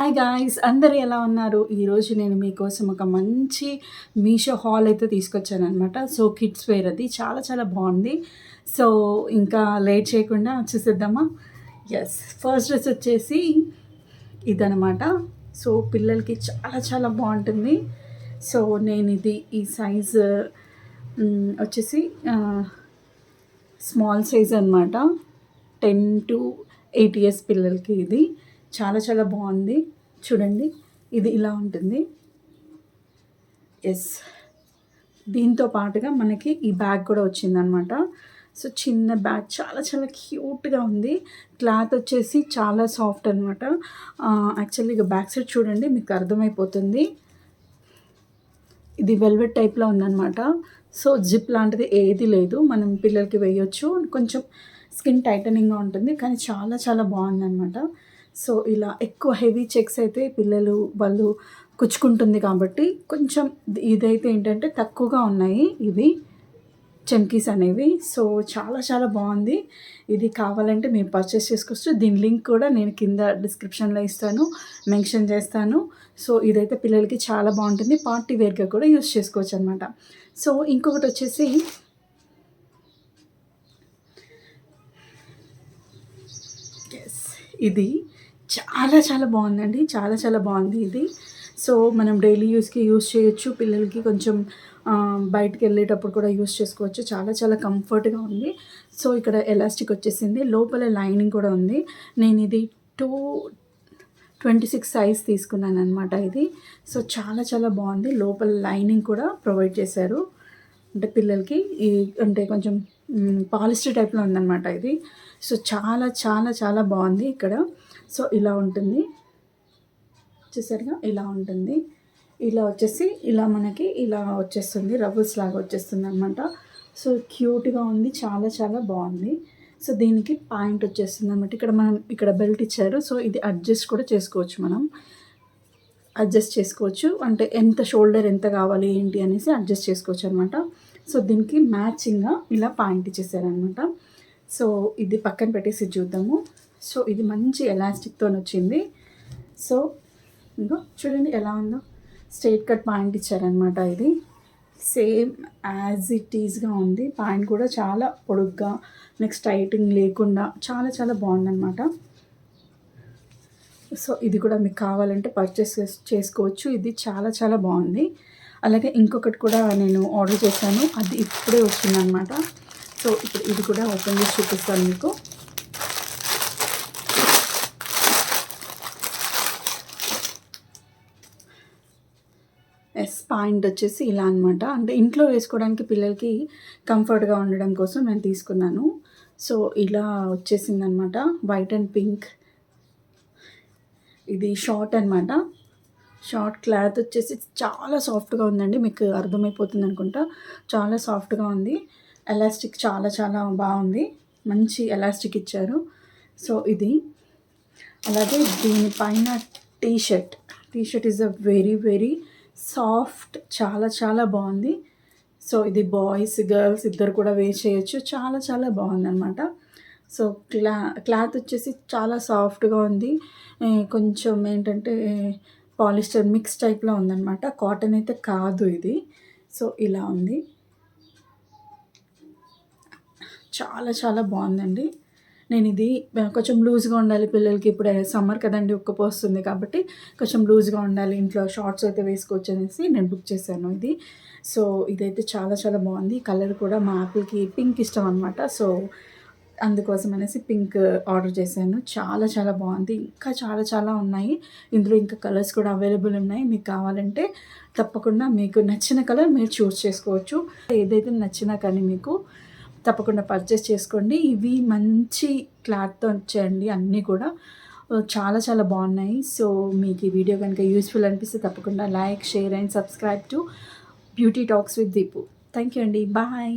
Hi guys, అందరూ ఎలా ఉన్నారు? ఈరోజు నేను మీకోసం ఒక మంచి మీషో హాల్ అయితే తీసుకొచ్చాననమాట. సో కిడ్స్ వేర్ అది చాలా చాలా బాగుంది. సో ఇంకా లేట్ చేయకుండా చూసేద్దామా? ఎస్, ఫస్ట్ డ్రెస్ వచ్చేసి ఇదనమాట. సో పిల్లలకి చాలా చాలా బాగుంటుంది. సో నేను ఇది ఈ సైజ్ వచ్చేసి స్మాల్ సైజ్ అనమాట. 10 to 8 years పిల్లలకి ఇది చాలా చాలా బాగుంది. చూడండి, ఇది ఇలా ఉంటుంది. ఎస్, దీంతో పాటుగా మనకి ఈ బ్యాగ్ కూడా వచ్చిందనమాట. సో చిన్న బ్యాగ్ చాలా చాలా క్యూట్గా ఉంది. క్లాత్ వచ్చేసి చాలా సాఫ్ట్ అనమాట. యాక్చువల్లీ ఇక బ్యాక్ సైడ్ చూడండి, మీకు అర్థమైపోతుంది. ఇది వెల్వెట్ టైప్లో ఉందన్నమాట. సో జిప్ లాంటిది ఏది లేదు, మనం పిల్లలకి వేయొచ్చు. కొంచెం స్కిన్ టైటనింగ్గా ఉంటుంది, కానీ చాలా చాలా బాగుందన్నమాట. సో ఇలా ఎక్కువ హెవీ చెక్స్ అయితే పిల్లలు వాళ్ళు కుచ్చుకుంటుంది కాబట్టి కొంచెం ఇదైతే ఏంటంటే తక్కువగా ఉన్నాయి ఇవి చమ్కీస్ అనేవి. సో చాలా చాలా బాగుంది. ఇది కావాలంటే మేము పర్చేస్ చేసుకోవచ్చు. దీని లింక్ కూడా నేను కింద డిస్క్రిప్షన్లో ఇస్తాను, మెన్షన్ చేస్తాను. సో ఇదైతే పిల్లలకి చాలా బాగుంటుంది, పార్టీ వేర్గా కూడా యూస్ చేసుకోవచ్చు అనమాట. సో ఇంకొకటి వచ్చేసి ఇది చాలా చాలా బాగుందండి, చాలా చాలా బాగుంది ఇది. సో మనం డైలీ యూస్కి యూస్ చేయొచ్చు, పిల్లలకి కొంచెం బయటికి వెళ్ళేటప్పుడు కూడా యూస్ చేసుకోవచ్చు. చాలా చాలా కంఫర్ట్గా ఉంది. సో ఇక్కడ ఎలాస్టిక్ వచ్చేసింది, లోపల లైనింగ్ కూడా ఉంది. నేను ఇది 226 సైజ్ తీసుకున్నాను అనమాట ఇది. సో చాలా చాలా బాగుంది. లోపల లైనింగ్ కూడా ప్రొవైడ్ చేశారు, అంటే పిల్లలకి ఈ అంటే కొంచెం పాలిస్టర్ టైప్లో ఉందన్నమాట ఇది. సో చాలా చాలా చాలా బాగుంది ఇక్కడ. సో ఇలా ఉంటుంది, చూసారుగా, ఇలా ఉంటుంది. ఇలా వచ్చేసి ఇలా మనకి ఇలా వచ్చేస్తుంది, రబుల్స్ లాగా వచ్చేస్తుంది అనమాట. సో క్యూట్గా ఉంది, చాలా చాలా బాగుంది. సో దీనికి పాయింట్ వచ్చేస్తుంది అనమాట. ఇక్కడ మనం ఇక్కడ బెల్ట్ ఇచ్చారు. సో ఇది అడ్జస్ట్ కూడా చేసుకోవచ్చు, మనం అడ్జస్ట్ చేసుకోవచ్చు. అంటే ఎంత షోల్డర్ ఎంత కావాలి ఏంటి అనేసి అడ్జస్ట్ చేసుకోవచ్చు అనమాట. సో దీనికి మ్యాచింగ్గా ఇలా పాయింట్ ఇచ్చేసారనమాట. సో ఇది పక్కన పెట్టేసి చూద్దాము. సో ఇది మంచి ఎలాస్టిక్తో వచ్చింది. సో ఇంకో చూడండి ఎలా ఉందో, స్ట్రైట్ కట్ పాయింట్ ఇచ్చారనమాట. ఇది సేమ్ యాజ్ ఇట్ ఈజ్గా ఉంది. పాయింట్ కూడా చాలా పొడుగ్గా, నెక్స్ట్ టైటింగ్ లేకుండా చాలా చాలా బాగుందన్నమాట. సో ఇది కూడా మీకు కావాలంటే పర్చేస్ చేసుకోవచ్చు. ఇది చాలా చాలా బాగుంది. అలాగే ఇంకొకటి కూడా నేను ఆర్డర్ చేశాను, అది ఇప్పుడే వచ్చిందనమాట. సో ఇప్పుడు ఇది కూడా ఓపెన్ చేసి చూపిస్తాను మీకు. పాయింట్ వచ్చేసి ఇలా అనమాట. అంటే ఇంట్లో వేసుకోవడానికి పిల్లలకి కంఫర్ట్గా ఉండడం కోసం నేను తీసుకున్నాను. సో ఇలా వచ్చేసింది అనమాట, వైట్ అండ్ పింక్. ఇది షార్ట్ అనమాట. షార్ట్ క్లాత్ వచ్చేసి చాలా సాఫ్ట్గా ఉందండి, మీకు అర్థమైపోతుంది అనుకుంటా. చాలా సాఫ్ట్గా ఉంది. ఎలాస్టిక్ చాలా చాలా బాగుంది, మంచి ఎలాస్టిక్ ఇచ్చారు. సో ఇది అలాగే దీనిపైన T shirt is a very very soft, చాలా చాలా బాగుంది. సో ఇది బాయ్స్ గర్ల్స్ ఇద్దరు కూడా వేర్ చేయొచ్చు, చాలా చాలా బాగుందన్నమాట. సో క్లాత్ వచ్చేసి చాలా సాఫ్ట్గా ఉంది. కొంచెం ఏంటంటే పాలిస్టర్ మిక్స్ టైప్లో ఉందన్నమాట, కాటన్ అయితే కాదు ఇది. సో ఇలా ఉంది, చాలా చాలా బాగుందండి. నేను ఇది కొంచెం లూజ్గా ఉండాలి పిల్లలకి, ఇప్పుడు సమ్మర్ కదండి, ఉక్కపోస్తుంది కాబట్టి కొంచెం లూజ్గా ఉండాలి, ఇంట్లో షార్ట్స్ అయితే వేసుకోవచ్చు అనేసి నేను బుక్ చేశాను ఇది. సో ఇదైతే చాలా చాలా బాగుంది. కలర్ కూడా మా ఆపిల్కి పింక్ ఇష్టం అనమాట. సో అందుకోసం అనేసి పింక్ ఆర్డర్ చేశాను. చాలా చాలా బాగుంది. ఇంకా చాలా చాలా ఉన్నాయి ఇందులో, ఇంకా కలర్స్ కూడా అవైలబుల్ ఉన్నాయి. మీకు కావాలంటే తప్పకుండా మీకు నచ్చిన కలర్ మీరు చూస్ చేసుకోవచ్చు. ఏదైతే నచ్చినా కానీ మీకు తప్పకుండా పర్చేస్ చేసుకోండి. ఇవి మంచి క్లాత్తో వచ్చాయండి, అన్నీ కూడా చాలా చాలా బాగున్నాయి. సో మీకు ఈ వీడియో కనుక యూస్ఫుల్ అనిపిస్తే తప్పకుండా like, share and subscribe to beauty talks with Deepu. Thank you అండి, బాయ్.